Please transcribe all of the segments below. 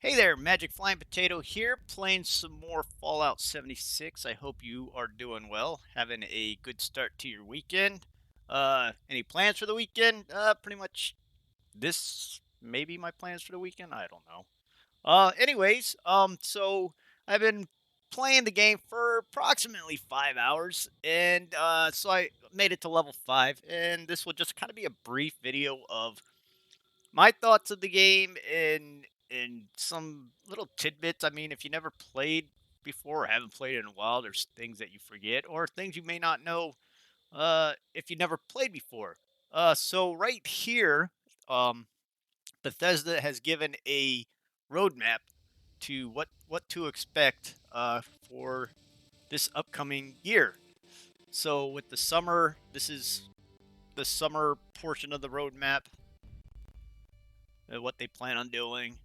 Hey there, Magic Flying Potato here, playing some more Fallout 76. I hope you are doing well, having a good start to your weekend. Any plans for the weekend? Pretty much this may be my plans for the weekend. I don't know. So I've been playing the game for approximately 5 hours, and so I made it to level 5, and this will just kind of be a brief video of my thoughts of the game and some little tidbits. I mean, if you never played before or haven't played in a while, there's things that you forget or things you may not know if you never played before. So right here, um, Bethesda has given a roadmap to what to expect for this upcoming year. So with the summer, this is the summer portion of the roadmap, what they plan on doing.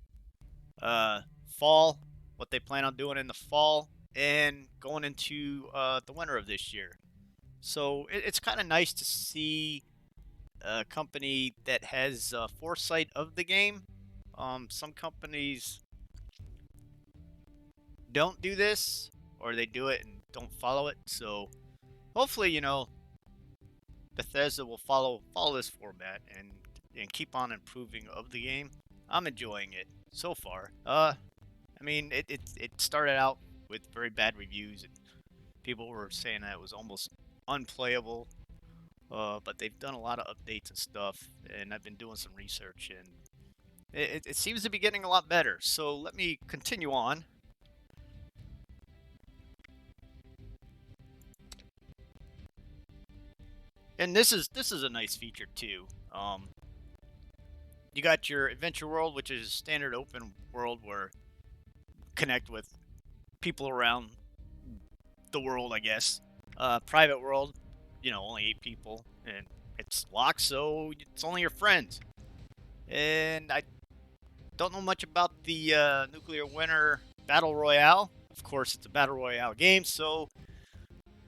Fall, what they plan on doing in the fall, and going into the winter of this year. So it's kind of nice to see a company that has foresight of the game. Some companies don't do this, or they do it and don't follow it. So hopefully, Bethesda will follow this format and keep on improving of the game. I'm enjoying it so far. I mean, it started out with very bad reviews, and people were saying that it was almost unplayable. But they've done a lot of updates and stuff, and I've been doing some research, and it seems to be getting a lot better. So let me continue on. And this is a nice feature too. You got your adventure world, which is standard open world where connect with people around the world, I guess. Private world, only 8 people, and it's locked, so it's only your friends. And I don't know much about the nuclear winter battle royale. Of course, it's a battle royale game, so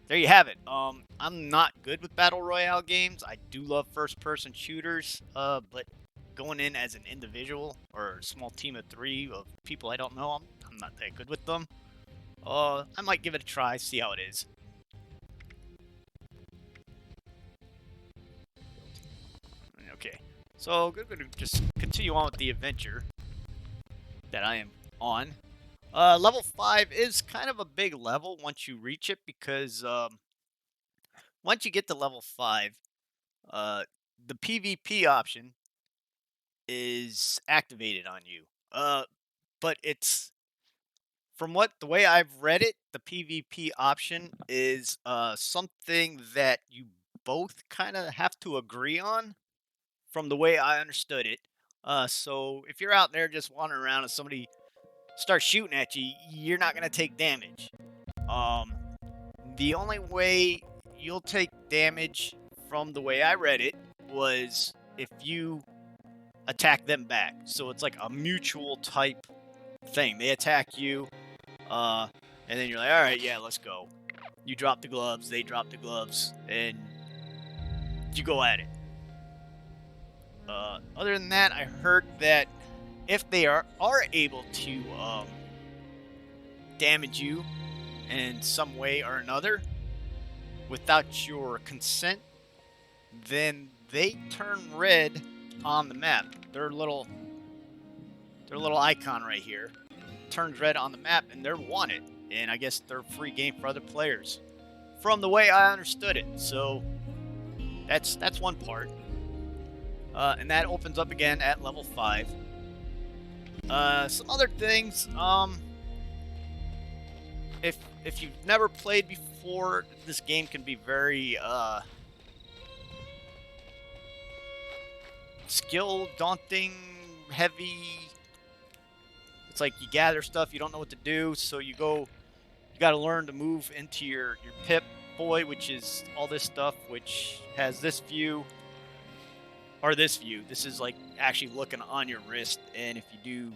there you have it. I'm not good with battle royale games. I do love first-person shooters, but going in as an individual or a small team of 3 of people I don't know, I'm not that good with them. I might give it a try, see how it is. Okay, so I'm going to just continue on with the adventure that I am on. Level 5 is kind of a big level once you reach it because once you get to level 5, uh, the PvP option is activated on you. But it's from what the way I've read it, the PvP option is something that you both kind of have to agree on from the way I understood it. So if you're out there just wandering around and somebody starts shooting at you, you're not gonna take damage. Um, the only way you'll take damage from the way I read it was if you attack them back. So it's like a mutual type thing. They attack you, uh, and then you're like, all right, yeah, let's go. You drop the gloves, they drop the gloves, and you go at it. Other than that, I heard that if they are able to damage you in some way or another without your consent, then they turn red on the map. Their little icon right here turns red on the map, and they're wanted. And I guess they're free game for other players, from the way I understood it. So that's one part, and that opens up again at level 5. Some other things. If you've never played before, this game can be very skill daunting, heavy. It's like you gather stuff, you don't know what to do, so you got to learn to move into your pip boy, which is all this stuff, which has this view or this view. This is like actually looking on your wrist, and if you do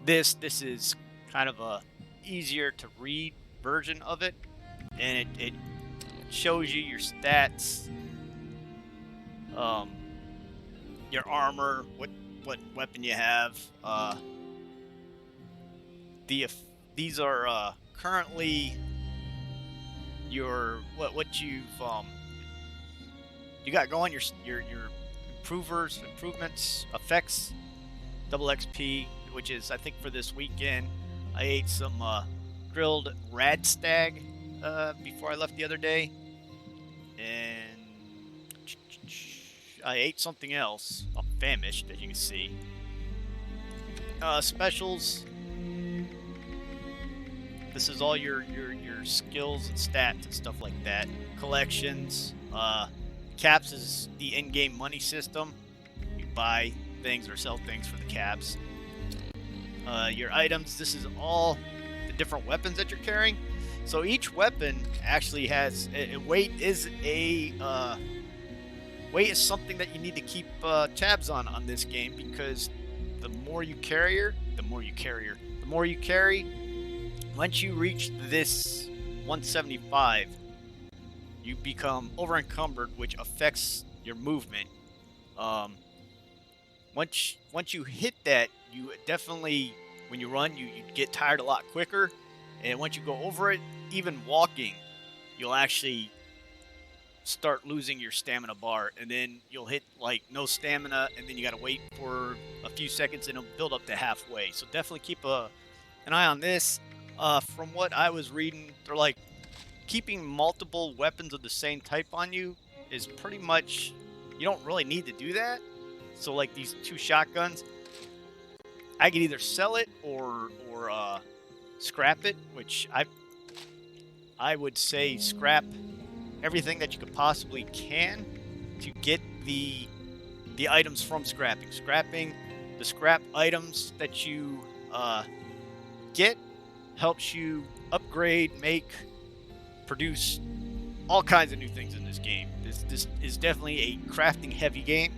this is kind of a easier to read version of it, and it shows you your stats, um, your armor, what weapon you have, these are currently your what you got going, your improvements, effects, double XP, which is I think for this weekend. I ate some grilled rad stag before I left the other day, and I ate something else. I'm famished, as you can see. Specials. This is all your skills and stats and stuff like that. Collections. Caps is the in-game money system. You buy things or sell things for the caps. Your items. This is all the different weapons that you're carrying. So each weapon actually has weight is weight is something that you need to keep tabs on this game, because the more you carry, once you reach this 175, you become over encumbered, which affects your movement. Once you hit that, you definitely, when you run, you get tired a lot quicker, and once you go over it, even walking, you'll actually start losing your stamina bar, and then you'll hit like no stamina, and then you gotta wait for a few seconds, and it'll build up to halfway. So definitely keep an eye on this. From what I was reading, they're like keeping multiple weapons of the same type on you is pretty much, you don't really need to do that. So like these two shotguns, I could either sell it or scrap it, which I would say scrap everything that you could possibly can to get the items from scrapping. Scrapping the scrap items that you get helps you upgrade, make, produce all kinds of new things in this game. This is definitely a crafting heavy game,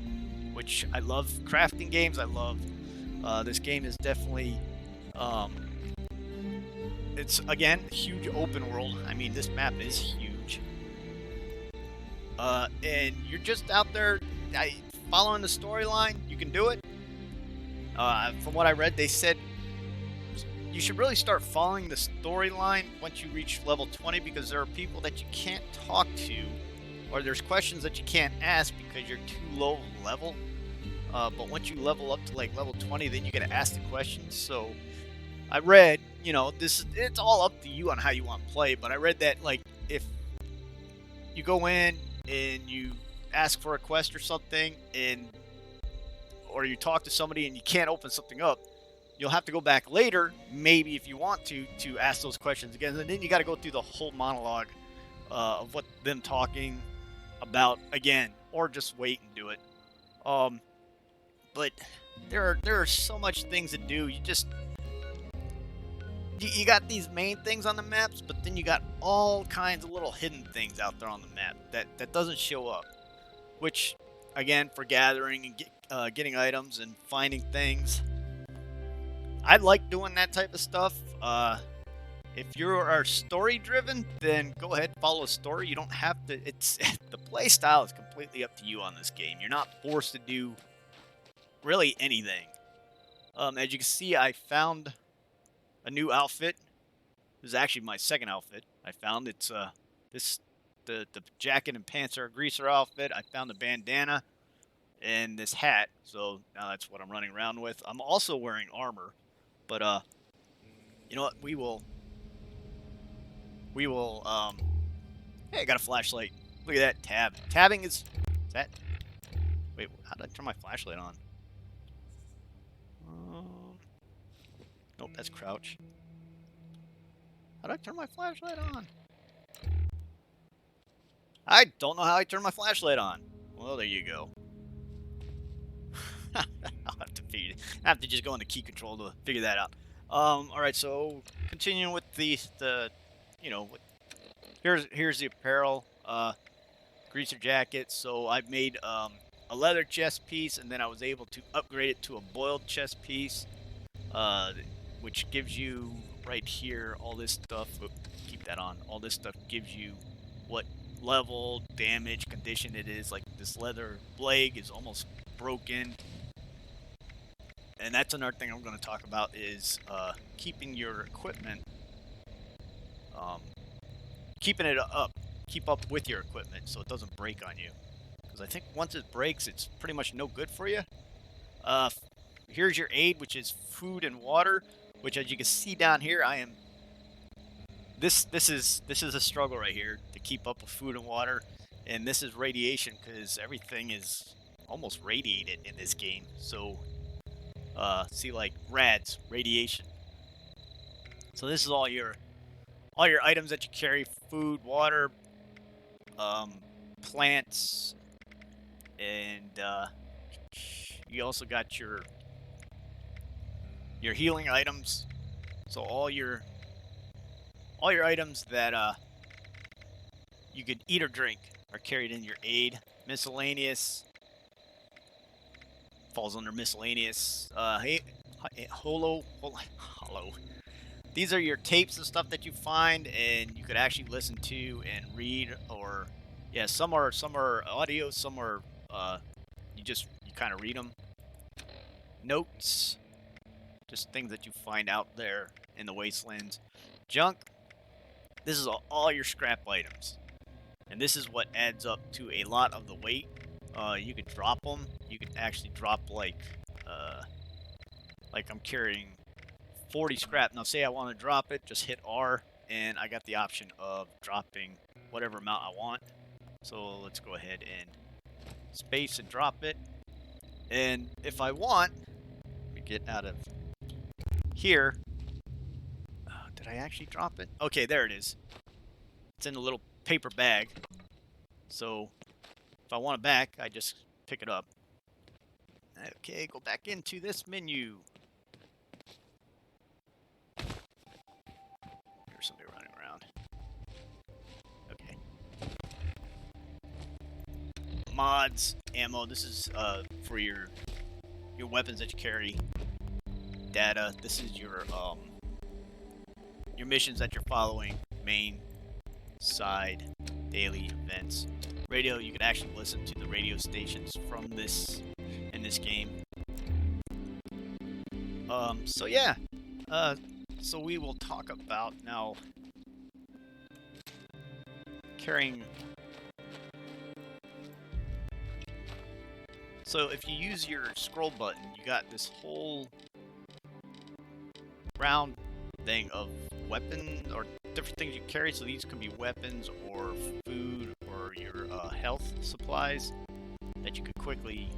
which I love. Crafting games I love. This game is definitely it's again a huge open world. I mean, this map is huge. And you're just out there following the storyline. You can do it. From what I read, they said you should really start following the storyline once you reach level 20, because there are people that you can't talk to, or there's questions that you can't ask because you're too low level. But once you level up to like level 20, then you gotta ask the questions. So I read, it's all up to you on how you want to play, but I read that like if you go in and you ask for a quest or something, or you talk to somebody and you can't open something up, you'll have to go back later, maybe if you want to ask those questions again, and then you got to go through the whole monologue of what them talking about again, or just wait and do it. But there are so much things to do. You got these main things on the maps, but then you got all kinds of little hidden things out there on the map that doesn't show up. Which, again, for gathering and getting items and finding things, I like doing that type of stuff. If you are story driven, then go ahead, follow a story. You don't have to. It's the play style is completely up to you on this game. You're not forced to do really anything. As you can see, I found a new outfit. This is actually my second outfit I found. It's the jacket and pants are a greaser outfit. I found the bandana and this hat, so now that's what I'm running around with. I'm also wearing armor, but you know what? We will hey, I got a flashlight. Look at that tab. Tabbing is that? Wait, how did I turn my flashlight on? Nope, that's crouch. How did I turn my flashlight on? I don't know how I turn my flashlight on. Well, there you go. I'll have to just go into key control to figure that out. Alright, so continuing with the here's the apparel, greaser jacket. So I've made a leather chest piece, and then I was able to upgrade it to a boiled chest piece, which gives you right here all this stuff. Keep that on. All this stuff gives you what level, damage, condition it is. Like this leather blade is almost broken. And that's another thing I'm going to talk about is keeping your equipment, um, keeping it up, keep up with your equipment so it doesn't break on you. Because I think once it breaks, it's pretty much no good for you. Here's your aid, which is food and water, which as you can see down here, I am. This is a struggle right here to keep up with food and water, and this is radiation because everything is almost radiated in this game. So, see like rads, radiation. So this is all your items that you carry: food, water, plants, and you also got your healing items. So all your items that you could eat or drink are carried in your aid. Miscellaneous falls under miscellaneous. Hey, hollow. These are your tapes and stuff that you find, and you could actually listen to and read. Or yeah, some are audio, some are you kind of read them. Notes, just things that you find out there in the wastelands. Junk. This is all your scrap items, and this is what adds up to a lot of the weight. You could drop them. You could actually drop like I'm carrying 40 scrap. Now say I want to drop it, just hit R, and I got the option of dropping whatever amount I want. So let's go ahead and space and drop it. And if I want, let me get out of here. Did I actually drop it? Okay, there it is. It's in a little paper bag. So if I want it back, I just pick it up. Okay, go back into this menu. There's somebody running around. Okay. Mods, ammo. This is for your weapons that you carry. Data. This is your missions that you're following. Main, side, daily events. Radio. You can actually listen to the radio stations from this in this game. So yeah. So we will talk about now carrying. So if you use your scroll button, you got this whole round thing of weapon or different things you carry. So these could be weapons or food or your health supplies that you could quickly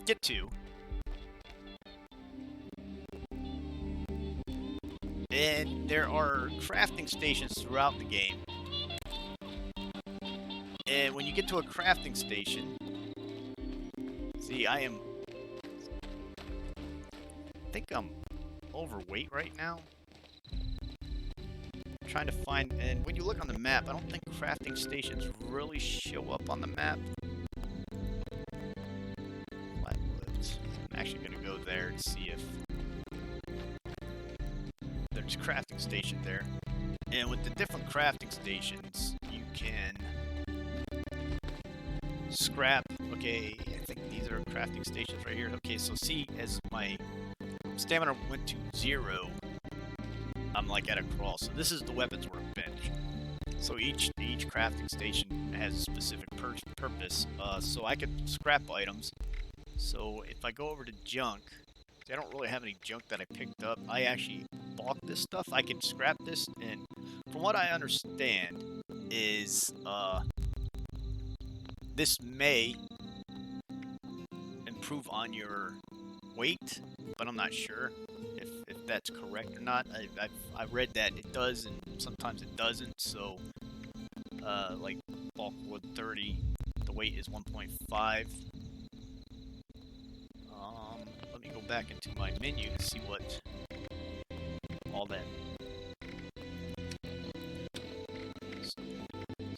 get to. And there are crafting stations throughout the game. And when you get to a crafting station, see, I think I'm overweight right now. I'm trying to find, and when you look on the map, I don't think crafting stations really show up on the map. Flatwoods. I'm actually going to go there and see if there's a crafting station there. And with the different crafting stations, you can scrap. Okay, I think these are crafting stations right here. Okay, so see, as my stamina went to 0, I'm like at a crawl. So this is the weapons workbench. So each crafting station has a specific purpose. So I could scrap items. So if I go over to junk, I don't really have any junk that I picked up. I actually bought this stuff. I can scrap this, and from what I understand is this may improve on your weight, but I'm not sure if that's correct or not. I've read that it does, and sometimes it doesn't. So like bulkwood 30, the weight is 1.5. Let me go back into my menu to see what all that.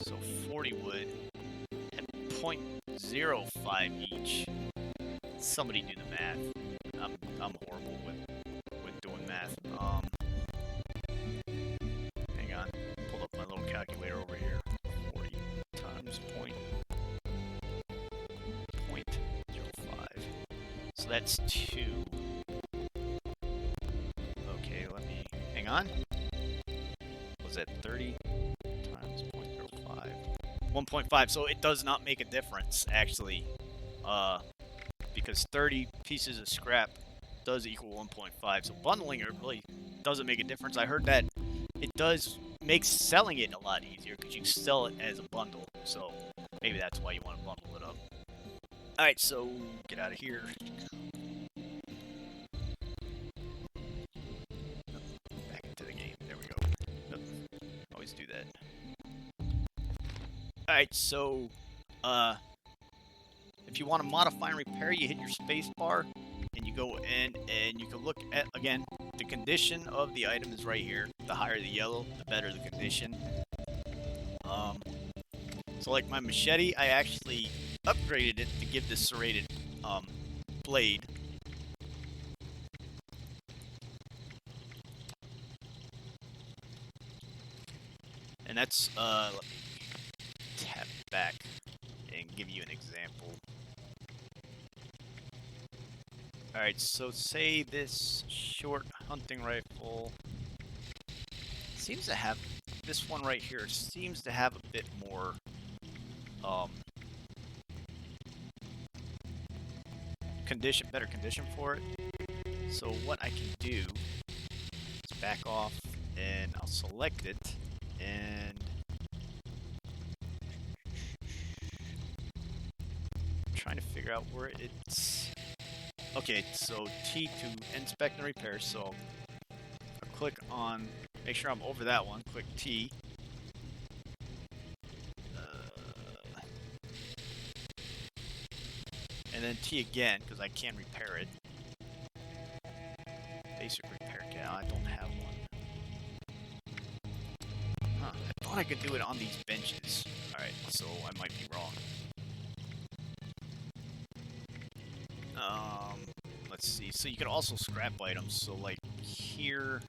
So 40 wood at 0.05 each. Somebody do the math. I'm horrible with doing math. Hang on. Pull up my little calculator over here. 40 times point 0.05. that's 2. Okay, let me... Hang on. Was that 30 times 0.05? 1.5, so it does not make a difference, actually. Because 30 pieces of scrap does equal 1.5, so bundling it really doesn't make a difference. I heard that it does make selling it a lot easier because you sell it as a bundle, so maybe that's why you want to bundle it up. Alright, so get out of here. Back into the game. There we go. Nope. Always do that. Alright, so if you want to modify and repair, you hit your space bar and you go in and you can look at, again, the condition of the item is right here. The higher the yellow, the better the condition. So like my machete, I actually upgraded it to give this serrated blade. And that's, let me tap back and give you an example. Alright, so say this short hunting rifle seems to have, this one right here seems to have a bit more, better condition for it. So what I can do is back off and I'll select it and I'm trying to figure out where it's... Okay, so T to inspect and repair, so I'll click on, make sure I'm over that one, click T. And then T again, because I can repair it. Basic repair kit, I don't have one. Huh, I thought I could do it on these benches. Alright, so I might be wrong. Let's see, so you can also scrap items, so like here...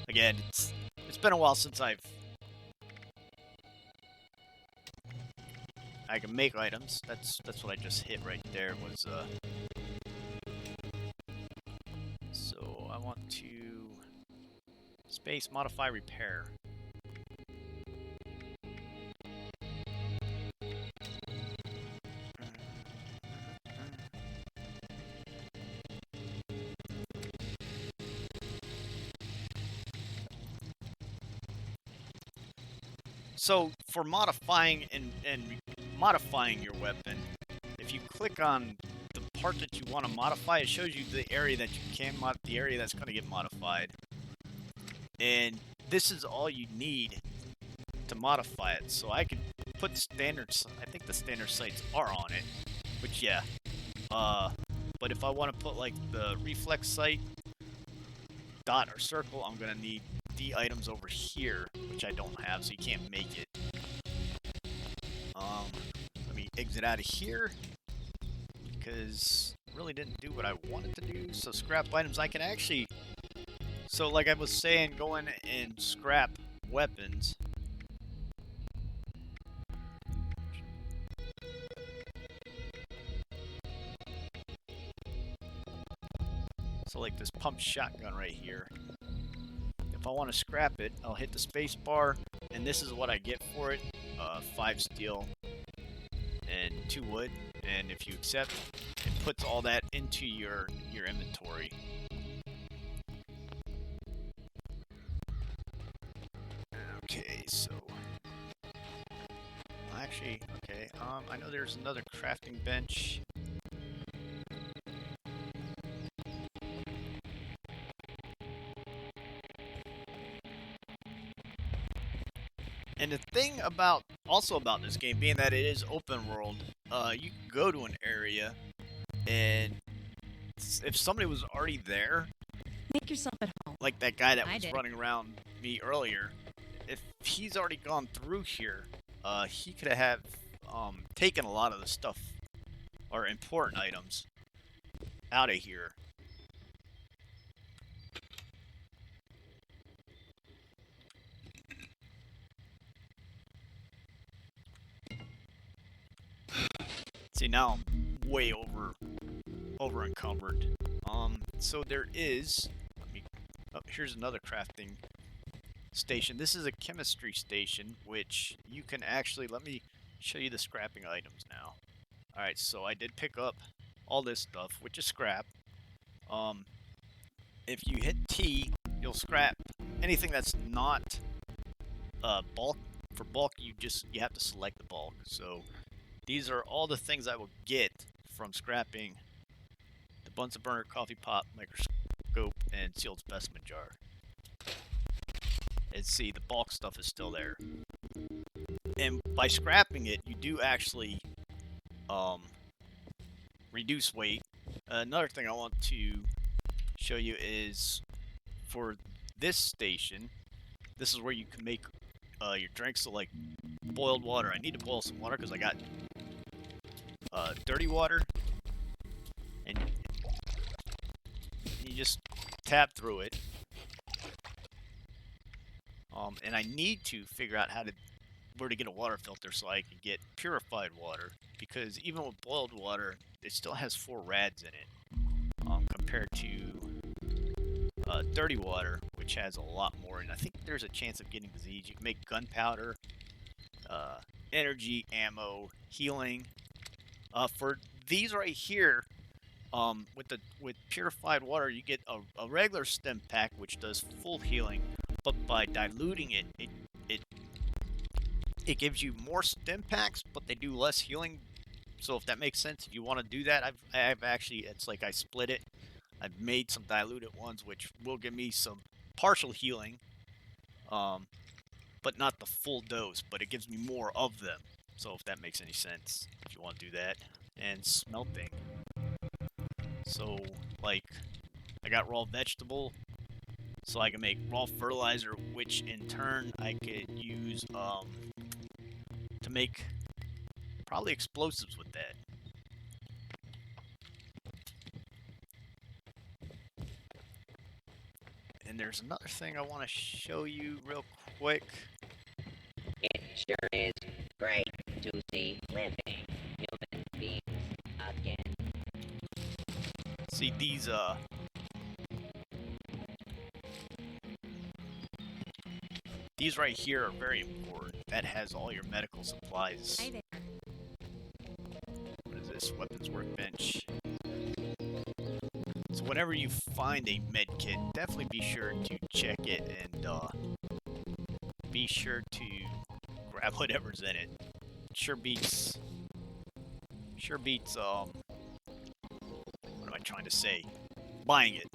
Again, it's been a while since I can make items. That's what I just hit right there was so I want to space modify repair. So for modifying and modifying your weapon, if you click on the part that you want to modify, it shows you the area that you can the area that's going to get modified. And this is all you need to modify it. So I could put standards, I think the standard sights are on it, which yeah. But if I want to put like the reflex sight, dot or circle, I'm going to need the items over here, which I don't have, so you can't make it. Let me exit out of here, because I really didn't do what I wanted to do. So scrap items, I can actually, so like I was saying, go in and scrap weapons. So like this pump shotgun right here. If I want to scrap it, I'll hit the space bar, and this is what I get for it. 5 steel and 2 wood, and if you accept, it puts all that into your inventory. Okay, so actually, okay, I know there's another crafting bench. And the thing also about this game, being that it is open world, you can go to an area, and if somebody was already there, make yourself at home. Like that guy that was running around me earlier, if he's already gone through here, he could have taken a lot of the stuff, or important items, out of here. See, now way over encumbered. So there is. Let me. Oh, here's another crafting station. This is a chemistry station, which you can actually. Let me show you the scrapping items now. All right, so I did pick up all this stuff, which is scrap. Um, if you hit T, you'll scrap anything that's not bulk. For bulk, you have to select the bulk. So these are all the things I will get from scrapping the Bunsen burner, coffee pot, microscope, and sealed specimen jar. And see, the bulk stuff is still there. And by scrapping it, you do actually reduce weight. Another thing I want to show you is for this station, this is where you can make your drinks. So like boiled water. I need to boil some water because I got dirty water, and you just tap through it. And I need to figure out where to get a water filter so I can get purified water, because even with boiled water, it still has 4 rads in it, compared to dirty water, which has a lot more. And I think there's a chance of getting disease. You can make gunpowder, energy, ammo, healing. For these right here, with purified water, you get a regular stim pack, which does full healing, but by diluting it, it gives you more stim packs, but they do less healing. So if that makes sense, if you want to do that, I've actually, it's like I split it. I've made some diluted ones, which will give me some partial healing, but not the full dose, but it gives me more of them. So if that makes any sense, if you want to do that. And smelting. So, like, I got raw vegetable, so I can make raw fertilizer, which in turn I could use to make probably explosives with that. And there's another thing I want to show you real quick. It sure is great to see living human beings again. See, these right here are very important. That has all your medical supplies. Hi there. What is this? Weapons workbench. So whenever you find a med kit, definitely be sure to check it and be sure to grab whatever's in it. Sure beats what am I trying to say? Buying it.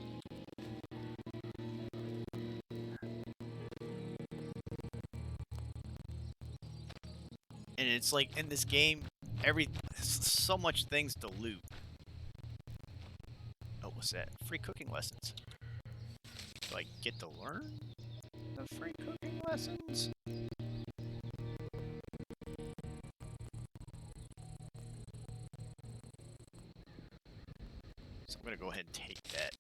And it's like in this game, so much things to loot. Oh, what's that? Free cooking lessons. Do I get to learn the free cooking lessons? So I'm gonna go ahead and take that.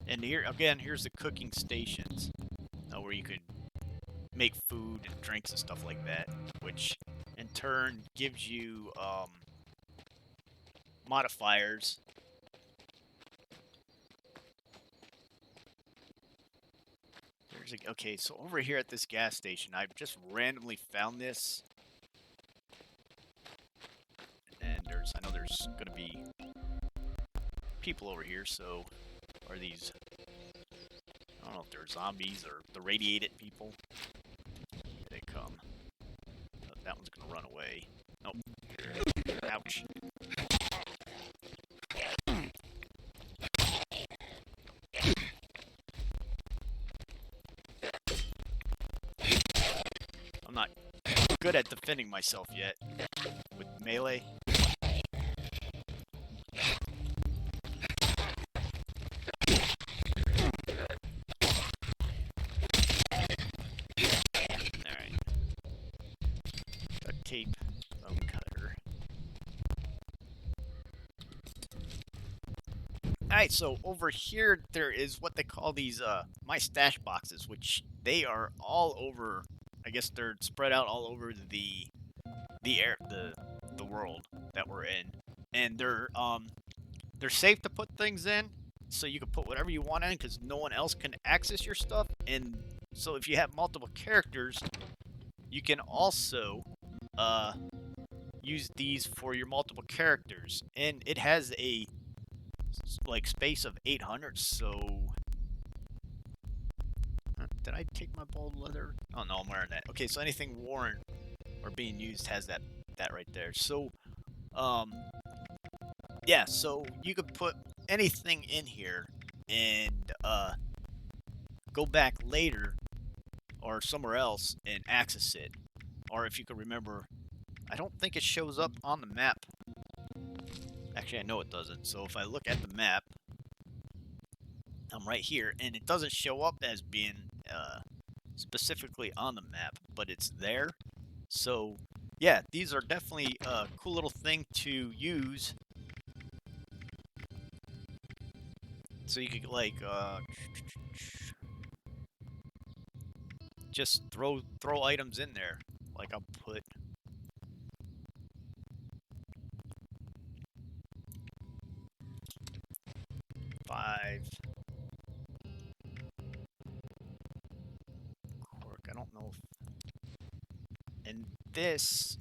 And here again, here's the cooking stations, where you could make food and drinks and stuff like that, which in turn gives you modifiers. Okay, so over here at this gas station, I've just randomly found this, and I know there's gonna be people over here. So are these? I don't know if they're zombies or the radiated people. Here they come. Oh, that one's gonna run away. Nope. Ouch. I'm not good at defending myself yet with melee. Alright. Duct tape, bone cutter. Alright, so over here there is what they call these my stash boxes, which they are all over. I guess they're spread out all over the world that we're in. and they're safe to put things in, so you can put whatever you want in because no one else can access your stuff. And so if you have multiple characters, you can also use these for your multiple characters. And it has a like space of 800. So did I take my bald leather? Oh no, I'm wearing that. Okay, so anything worn or being used has that right there. So yeah, so you could put anything in here and go back later or somewhere else and access it. Or if you could remember, I don't think it shows up on the map. Actually, I know it doesn't. So if I look at the map, I'm right here, and it doesn't show up as being specifically on the map, but it's there. So yeah, these are definitely a cool little thing to use. So you could like just throw items in there. Like I'll put five cork. I don't know if, and this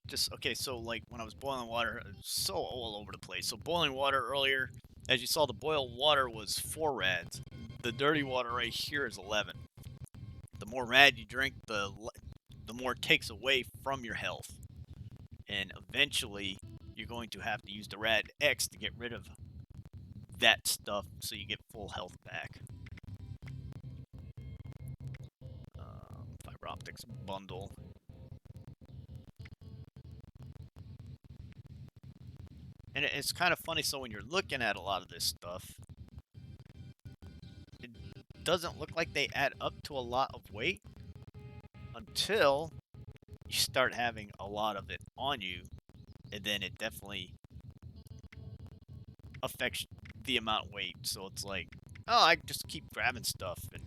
just okay. So like when I was boiling water, it was so all over the place. So boiling water earlier, as you saw, the boiled water was 4 rads. The dirty water right here is 11. The more rad you drink, the more it takes away from your health. And eventually, you're going to have to use the rad X to get rid of that stuff so you get full health back. Fiber optics bundle. And it's kind of funny, so when you're looking at a lot of this stuff, it doesn't look like they add up to a lot of weight until you start having a lot of it on you, and then it definitely affects the amount of weight. So it's like, oh, I just keep grabbing stuff. And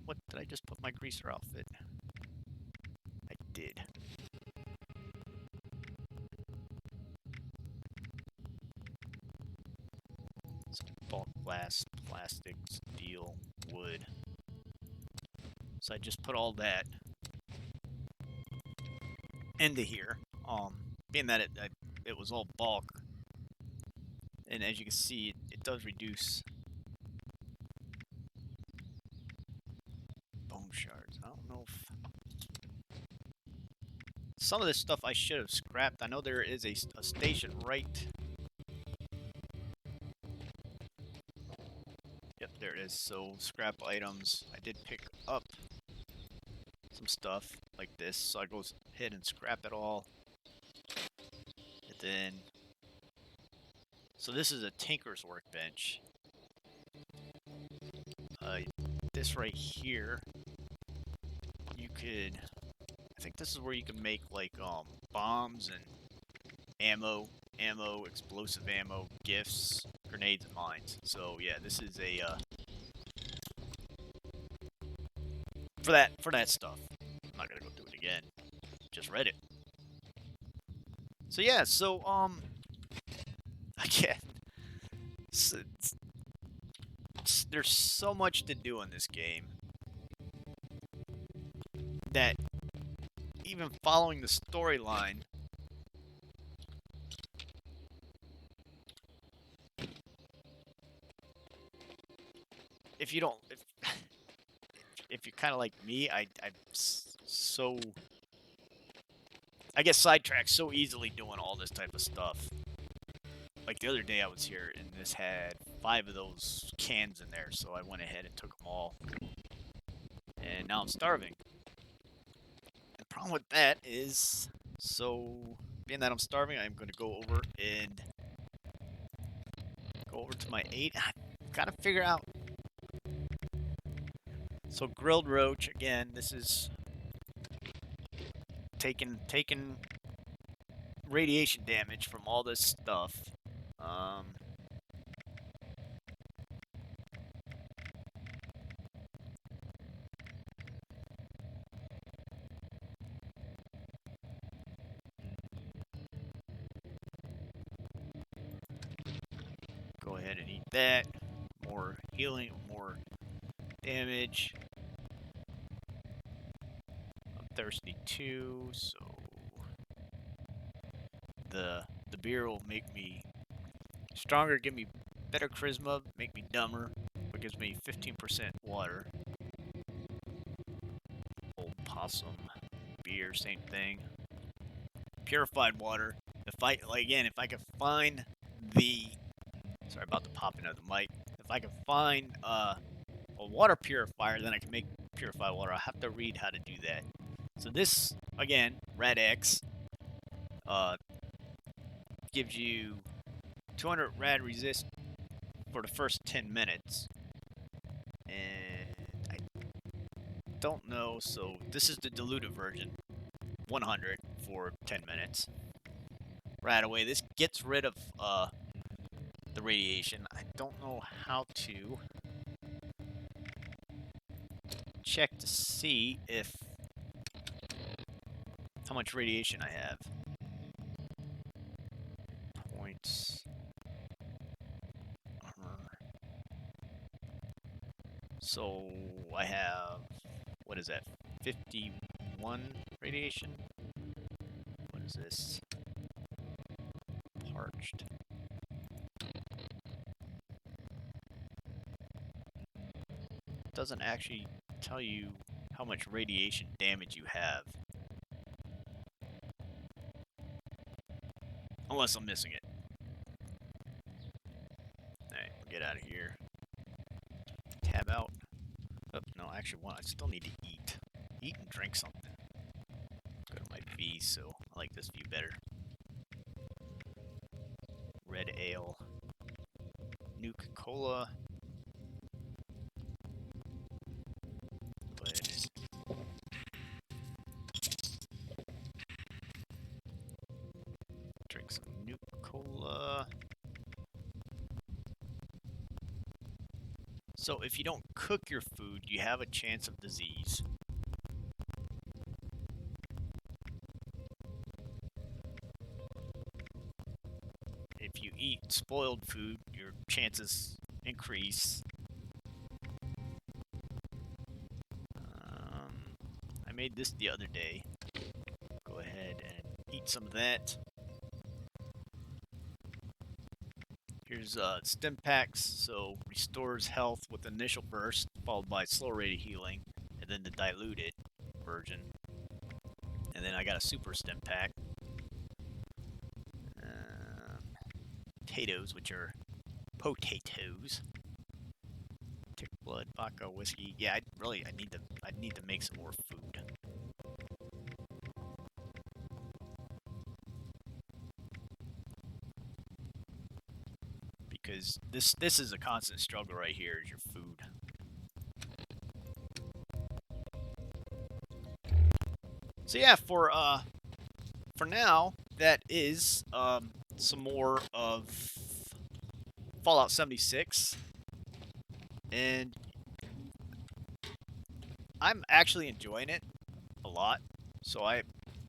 what did I just put my greaser outfit? I did. So bulk glass, plastic, steel, wood. So I just put all that into here. Being that it was all bulk, and as you can see, it does reduce bone shards. I don't know if some of this stuff I should have scrapped. I know there is a station right. Yep, there it is. So scrap items. I did pick up some stuff like this, so I go ahead and scrap it all. And then, so this is a tinker's workbench. This right here, you could, I think this is where you can make like bombs and ammo, explosive ammo, gifts, grenades, and mines. So yeah, this is a for that stuff. I'm not gonna go do it again. Just read it. So yeah, so again, there's so much to do in this game that even following the storyline, if you don't, if you're kind of like me, I'm so, I get sidetracked so easily doing all this type of stuff. Like the other day I was here and this had 5 of those cans in there, so I went ahead and took them all. And now I'm starving. The problem with that is, so being that I'm starving, I'm going to go over to my 8. I gotta figure out. So grilled roach, again, this is taking radiation damage from all this stuff. ahead and eat that. More healing, more damage. I'm thirsty too, so the beer will make me stronger, give me better charisma, make me dumber, but gives me 15% water. Old possum, beer, same thing. Purified water. If I if I could find the sorry about the popping of the mic. If I can find a water purifier, then I can make purified water. I have to read how to do that. So this again, Red X, gives you 200 rad resist for the first 10 minutes. And I don't know, so this is the diluted version. 100 for 10 minutes. Right away, this gets rid of the radiation. I don't know how to check to see if how much radiation I have. Points. So I have, what is that, 51 radiation? What is this? Parched. Doesn't actually tell you how much radiation damage you have. Unless I'm missing it. Alright, we'll get out of here. Tab out. Oh, no, actually, I still need to eat. Eat and drink something. Go to my V, so I like this view better. Red ale. Nuke Cola. Go ahead and drink some Nuke Cola. So if you don't cook your food, you have a chance of disease. If you eat spoiled food, your chances increase. I made this the other day. Go ahead and eat some of that. Here's Stimpacks, so restores health with initial burst, followed by slow rate of healing, and then the diluted version. And then I got a super Stimpack. Potatoes, which are potatoes. Tick blood, vodka, whiskey. Yeah, I need to make some more food. Because this is a constant struggle right here, is your food. So yeah, for now, that is some more of Fallout 76, and I'm actually enjoying it a lot. So I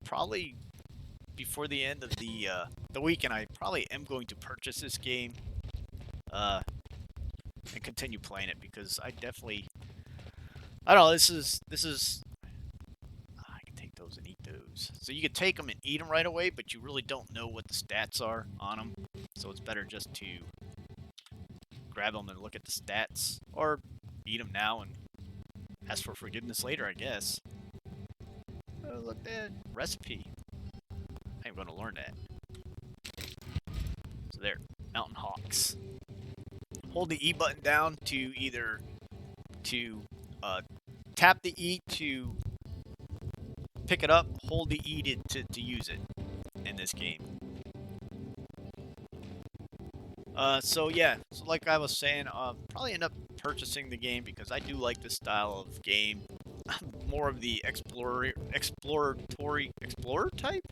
probably before the end of the weekend, I probably am going to purchase this game and continue playing it, because I definitely, I don't know, this is I can take those and eat those. So you can take them and eat them right away, but you really don't know what the stats are on them. So it's better just to grab them and look at the stats, or eat them now and ask for forgiveness later, I guess. Oh, look at that recipe. I'm going to learn that. So there, Mountain Hawks. Hold the E button down to either tap the E to pick it up, hold the E to use it in this game. So yeah, so like I was saying, probably end up purchasing the game because I do like this style of game. I'm more of the explorer type.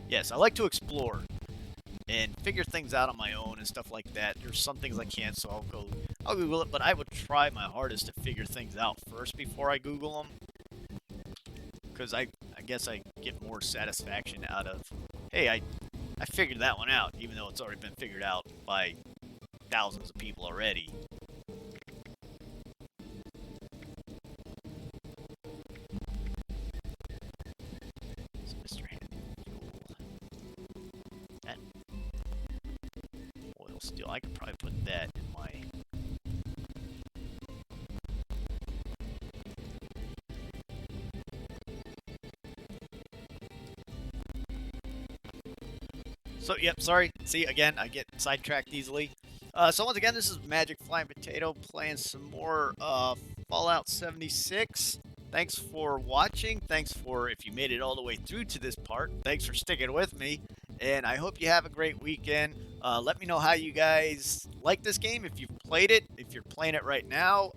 Yes, I like to explore and figure things out on my own and stuff like that. There's some things I can't, so I'll Google it, but I would try my hardest to figure things out first before I Google them. Because I guess I get more satisfaction out of, hey, I figured that one out, even though it's already been figured out by thousands of people already. So Mr. Handy Fuel. That oil still, I could probably put that in my... So, yep, sorry. See, again, I get sidetracked easily. So once again, this is Magic Flying Potato playing some more Fallout 76. Thanks for watching. Thanks for, if you made it all the way through to this part, thanks for sticking with me. And I hope you have a great weekend. Let me know how you guys like this game. If you've played it, if you're playing it right now,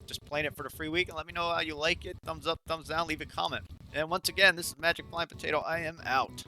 just playing it for the free week, and let me know how you like it. Thumbs up, thumbs down, leave a comment. And once again, this is Magic Flying Potato. I am out.